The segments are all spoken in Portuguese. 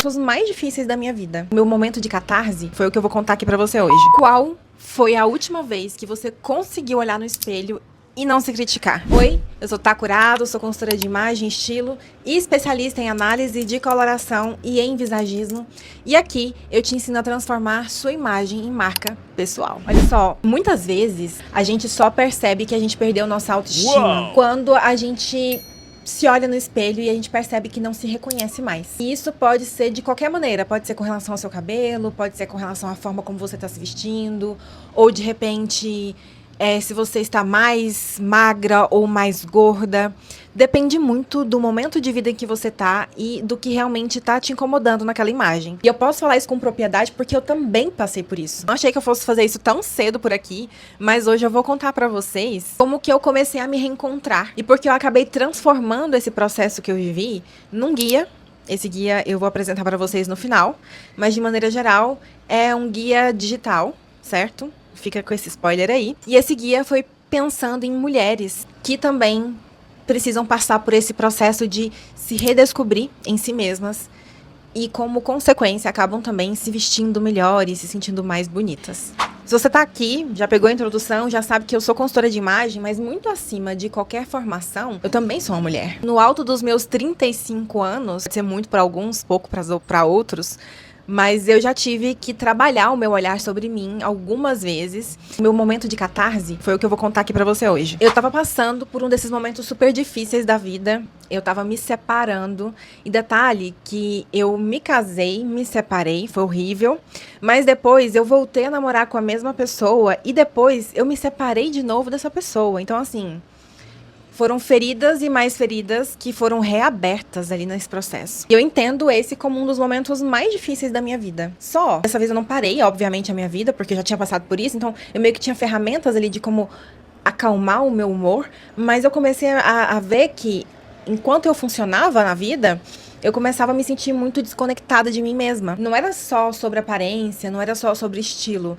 momentos mais difíceis da minha vida. Meu momento de catarse foi o que eu vou contar aqui pra você hoje. Qual foi a última vez que você conseguiu olhar no espelho e não se criticar? Oi, eu sou Tá Curado, sou consultora de imagem, estilo e especialista em análise de coloração e em visagismo. E aqui eu te ensino a transformar sua imagem em marca pessoal. Olha só, muitas vezes a gente só percebe que a gente perdeu nossa autoestima quando a gente se olha no espelho e a gente percebe que não se reconhece mais. E isso pode ser de qualquer maneira, pode ser com relação ao seu cabelo, pode ser com relação à forma como você está se vestindo, ou de repente se você está mais magra ou mais gorda. Depende muito do momento de vida em que você tá e do que realmente tá te incomodando naquela imagem. E eu posso falar isso com propriedade porque eu também passei por isso. Não achei que eu fosse fazer isso tão cedo por aqui, mas hoje eu vou contar pra vocês como que eu comecei a me reencontrar. E porque eu acabei transformando esse processo que eu vivi num guia. Esse guia eu vou apresentar pra vocês no final, mas de maneira geral é um guia digital, certo? Fica com esse spoiler aí. E esse guia foi pensando em mulheres que também precisam passar por esse processo de se redescobrir em si mesmas e, como consequência, acabam também se vestindo melhor e se sentindo mais bonitas. Se você tá aqui, já pegou a introdução, já sabe que eu sou consultora de imagem, mas muito acima de qualquer formação, eu também sou uma mulher. No alto dos meus 35 anos, pode ser muito para alguns, pouco para outros, mas eu já tive que trabalhar o meu olhar sobre mim algumas vezes. O meu momento de catarse foi o que eu vou contar aqui pra você hoje. Eu tava passando por um desses momentos super difíceis da vida. Eu tava me separando. E detalhe que eu me casei, me separei, foi horrível. Mas depois eu voltei a namorar com a mesma pessoa e depois eu me separei de novo dessa pessoa. Então, assim, foram feridas e mais feridas que foram reabertas ali nesse processo. E eu entendo esse como um dos momentos mais difíceis da minha vida. Só, dessa vez eu não parei, obviamente, a minha vida, porque eu já tinha passado por isso, então eu meio que tinha ferramentas ali de como acalmar o meu humor, mas eu comecei a ver que, enquanto eu funcionava na vida, eu começava a me sentir muito desconectada de mim mesma. Não era só sobre aparência, não era só sobre estilo.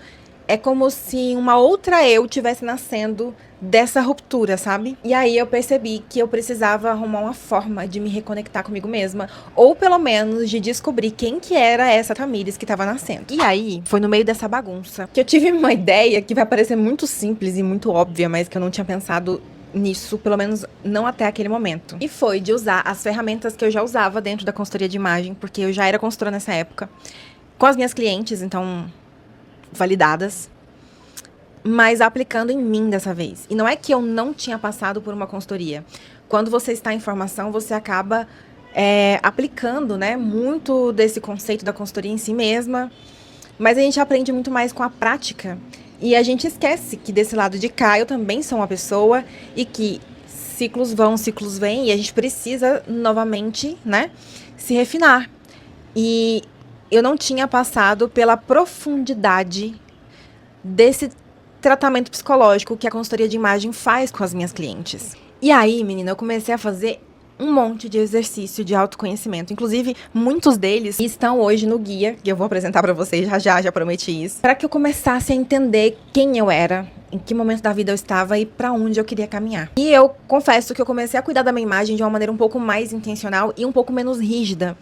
É como se uma outra eu tivesse nascendo dessa ruptura, sabe? E aí eu percebi que eu precisava arrumar uma forma de me reconectar comigo mesma, ou pelo menos de descobrir quem que era essa Tamires que estava nascendo. E aí, foi no meio dessa bagunça que eu tive uma ideia que vai parecer muito simples e muito óbvia, mas que eu não tinha pensado nisso, pelo menos não até aquele momento. E foi de usar as ferramentas que eu já usava dentro da consultoria de imagem, porque eu já era consultora nessa época, com as minhas clientes, então validadas, mas aplicando em mim dessa vez. E não é que eu não tinha passado por uma consultoria. Quando você está em formação, você acaba aplicando, né, muito desse conceito da consultoria em si mesma, mas a gente aprende muito mais com a prática e a gente esquece que desse lado de cá eu também sou uma pessoa e que ciclos vão, ciclos vêm e a gente precisa novamente, né, se refinar. E eu não tinha passado pela profundidade desse tratamento psicológico que a consultoria de imagem faz com as minhas clientes. E aí, menina, eu comecei a fazer um monte de exercício de autoconhecimento. Inclusive, muitos deles estão hoje no guia, que eu vou apresentar pra vocês já prometi isso, para que eu começasse a entender quem eu era, em que momento da vida eu estava e pra onde eu queria caminhar. E eu confesso que eu comecei a cuidar da minha imagem de uma maneira um pouco mais intencional e um pouco menos rígida.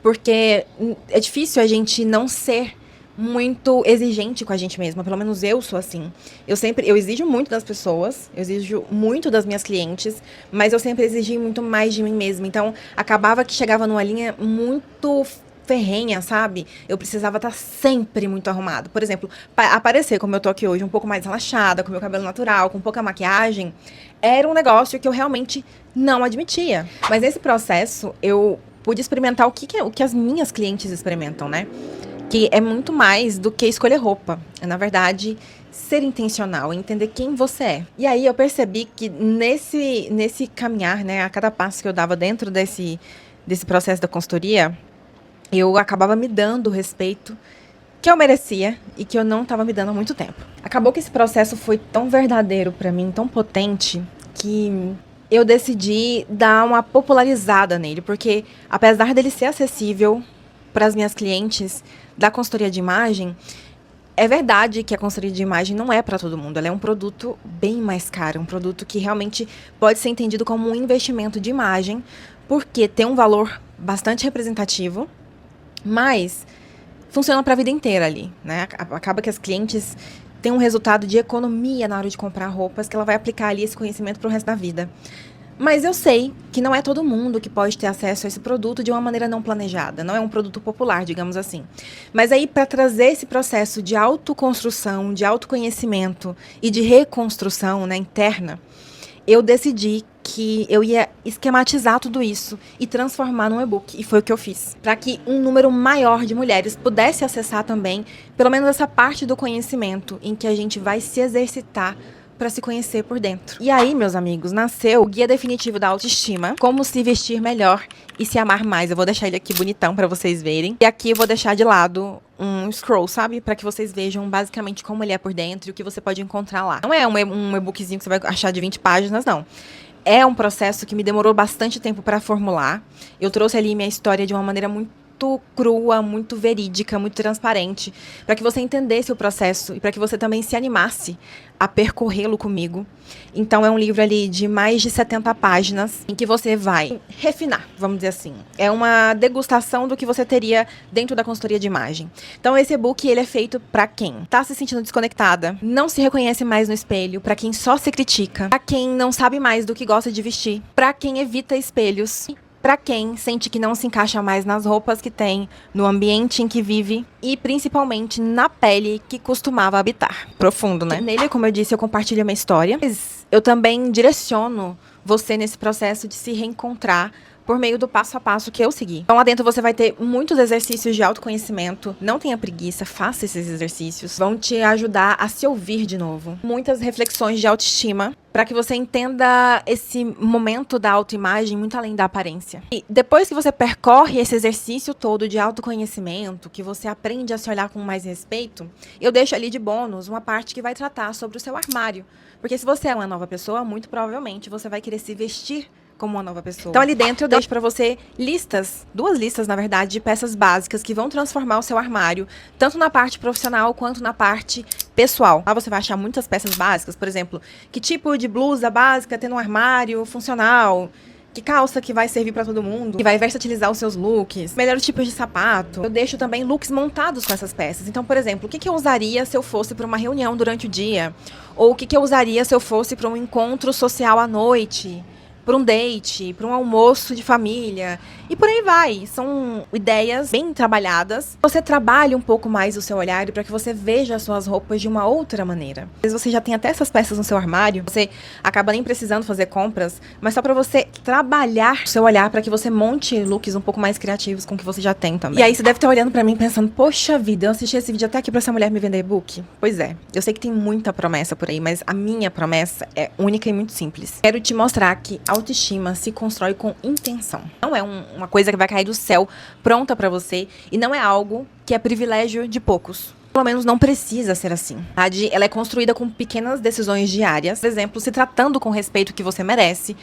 Porque é difícil a gente não ser muito exigente com a gente mesma, pelo menos eu sou assim. Eu exijo muito das pessoas, eu exijo muito das minhas clientes, mas eu sempre exigi muito mais de mim mesma. Então, acabava que chegava numa linha muito ferrenha, sabe? Eu precisava estar sempre muito arrumado. Por exemplo, aparecer como eu tô aqui hoje, um pouco mais relaxada, com meu cabelo natural, com pouca maquiagem, era um negócio que eu realmente não admitia. Mas nesse processo, eu pude experimentar o que as minhas clientes experimentam, né? Que é muito mais do que escolher roupa. É, na verdade, ser intencional, entender quem você é. E aí eu percebi que nesse caminhar, né, a cada passo que eu dava dentro desse processo da consultoria, eu acabava me dando o respeito que eu merecia e que eu não estava me dando há muito tempo. Acabou que esse processo foi tão verdadeiro para mim, tão potente, que eu decidi dar uma popularizada nele, porque apesar dele ser acessível para as minhas clientes da consultoria de imagem, é verdade que a consultoria de imagem não é para todo mundo. Ela é um produto bem mais caro, um produto que realmente pode ser entendido como um investimento de imagem, porque tem um valor bastante representativo, Mas funciona para a vida inteira ali, né? Acaba que as clientes têm um resultado de economia na hora de comprar roupas, que ela vai aplicar ali esse conhecimento pro resto da vida. Mas eu sei que não é todo mundo que pode ter acesso a esse produto de uma maneira não planejada. Não é um produto popular, digamos assim. Mas aí, para trazer esse processo de autoconstrução, de autoconhecimento e de reconstrução, né, interna, eu decidi que eu ia esquematizar tudo isso e transformar num e-book. E foi o que eu fiz. Para que um número maior de mulheres pudesse acessar também, pelo menos essa parte do conhecimento em que a gente vai se exercitar para se conhecer por dentro. E aí, meus amigos, nasceu o Guia Definitivo da Autoestima, como se vestir melhor e se amar mais. Eu vou deixar ele aqui bonitão para vocês verem. E aqui eu vou deixar de lado um scroll, sabe? Para que vocês vejam basicamente como ele é por dentro e o que você pode encontrar lá. Não é um e-bookzinho que você vai achar de 20 páginas, não. É um processo que me demorou bastante tempo para formular. Eu trouxe ali minha história de uma maneira muito crua, muito verídica, muito transparente, para que você entendesse o processo e para que você também se animasse a percorrê-lo comigo. Então é um livro ali de mais de 70 páginas, em que você vai refinar, vamos dizer assim. É uma degustação do que você teria dentro da consultoria de imagem. Então esse e-book, ele é feito para quem tá se sentindo desconectada, não se reconhece mais no espelho, para quem só se critica, para quem não sabe mais do que gosta de vestir, para quem evita espelhos, para quem sente que não se encaixa mais nas roupas que tem, no ambiente em que vive e principalmente na pele que costumava habitar. Profundo, né? Nele, como eu disse, eu compartilho a minha história, mas eu também direciono você nesse processo de se reencontrar por meio do passo a passo que eu segui. Então lá dentro você vai ter muitos exercícios de autoconhecimento. Não tenha preguiça, faça esses exercícios. Vão te ajudar a se ouvir de novo. Muitas reflexões de autoestima, para que você entenda esse momento da autoimagem muito além da aparência. E depois que você percorre esse exercício todo de autoconhecimento, que você aprende a se olhar com mais respeito, eu deixo ali de bônus uma parte que vai tratar sobre o seu armário. Porque se você é uma nova pessoa, muito provavelmente você vai querer se vestir como uma nova pessoa. Então ali dentro eu deixo pra você listas, 2 listas na verdade, de peças básicas que vão transformar o seu armário, tanto na parte profissional quanto na parte pessoal. Lá você vai achar muitas peças básicas, por exemplo, que tipo de blusa básica tem no armário funcional, que calça que vai servir pra todo mundo, que vai versatilizar os seus looks, melhores tipos de sapato. Eu deixo também looks montados com essas peças. Então, por exemplo, o que eu usaria se eu fosse pra uma reunião durante o dia? Ou o que eu usaria se eu fosse pra um encontro social à noite? Para um date, para um almoço de família, e por aí vai. São ideias bem trabalhadas. Você trabalha um pouco mais o seu olhar para que você veja as suas roupas de uma outra maneira. Às vezes você já tem até essas peças no seu armário, você acaba nem precisando fazer compras, mas só para você trabalhar o seu olhar para que você monte looks um pouco mais criativos com o que você já tem também. E aí você deve estar olhando para mim pensando, poxa vida, eu assisti esse vídeo até aqui para essa mulher me vender e-book? Pois é, eu sei que tem muita promessa por aí, mas a minha promessa é única e muito simples. Quero te mostrar que autoestima se constrói com intenção. Não é uma coisa que vai cair do céu pronta pra você e não é algo que é privilégio de poucos. Pelo menos não precisa ser assim. Ela é construída com pequenas decisões diárias, por exemplo, se tratando com o respeito que você merece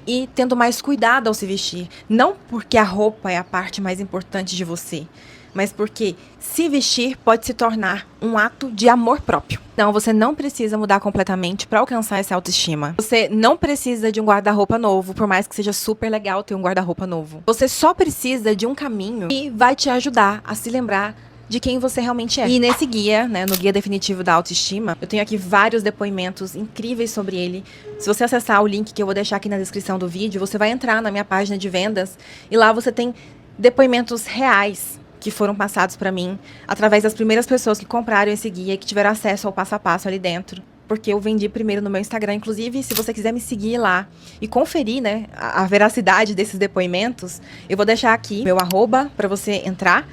e tendo mais cuidado ao se vestir. Não porque a roupa é a parte mais importante de você, mas porque se vestir pode se tornar um ato de amor próprio. Então, você não precisa mudar completamente para alcançar essa autoestima. Você não precisa de um guarda-roupa novo, por mais que seja super legal ter um guarda-roupa novo. Você só precisa de um caminho que vai te ajudar a se lembrar de quem você realmente é. E nesse guia, né, no Guia Definitivo da Autoestima, eu tenho aqui vários depoimentos incríveis sobre ele. Se você acessar o link que eu vou deixar aqui na descrição do vídeo, você vai entrar na minha página de vendas e lá você tem depoimentos reais que foram passados para mim através das primeiras pessoas que compraram esse guia e que tiveram acesso ao passo a passo ali dentro. Porque eu vendi primeiro no meu Instagram. Inclusive, se você quiser me seguir lá e conferir, né, a veracidade desses depoimentos, eu vou deixar aqui meu @ para você entrar.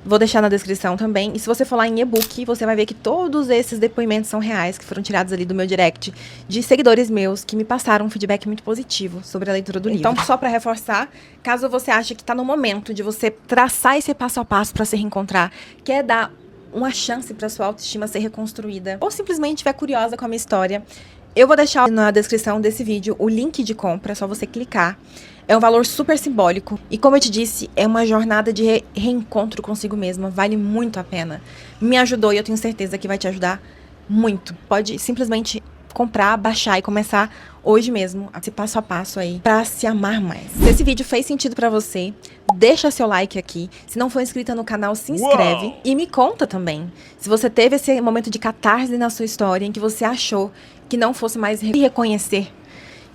Vou deixar na descrição também. E se você for lá em e-book, você vai ver que todos esses depoimentos são reais, que foram tirados ali do meu direct, de seguidores meus que me passaram um feedback muito positivo sobre a leitura do livro. Então, só para reforçar, caso você ache que está no momento de você traçar esse passo a passo para se reencontrar, quer dar uma chance para sua autoestima ser reconstruída, ou simplesmente estiver curiosa com a minha história, eu vou deixar na descrição desse vídeo o link de compra, é só você clicar. É um valor super simbólico e, como eu te disse, é uma jornada de reencontro consigo mesma, vale muito a pena. Me ajudou e eu tenho certeza que vai te ajudar muito. Pode simplesmente comprar, baixar e começar hoje mesmo, esse passo a passo aí, pra se amar mais. Se esse vídeo fez sentido pra você, deixa seu like aqui. Se não for inscrita no canal, se inscreve. E me conta também, se você teve esse momento de catarse na sua história, em que você achou que não fosse mais reconhecer.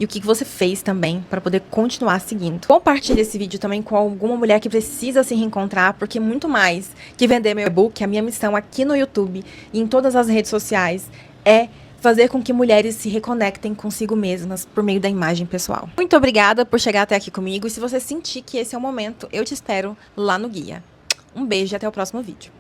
E o que você fez também para poder continuar seguindo. Compartilhe esse vídeo também com alguma mulher que precisa se reencontrar, porque muito mais que vender meu e-book, a minha missão aqui no YouTube e em todas as redes sociais é fazer com que mulheres se reconectem consigo mesmas por meio da imagem pessoal. Muito obrigada por chegar até aqui comigo e se você sentir que esse é o momento, eu te espero lá no guia. Um beijo e até o próximo vídeo.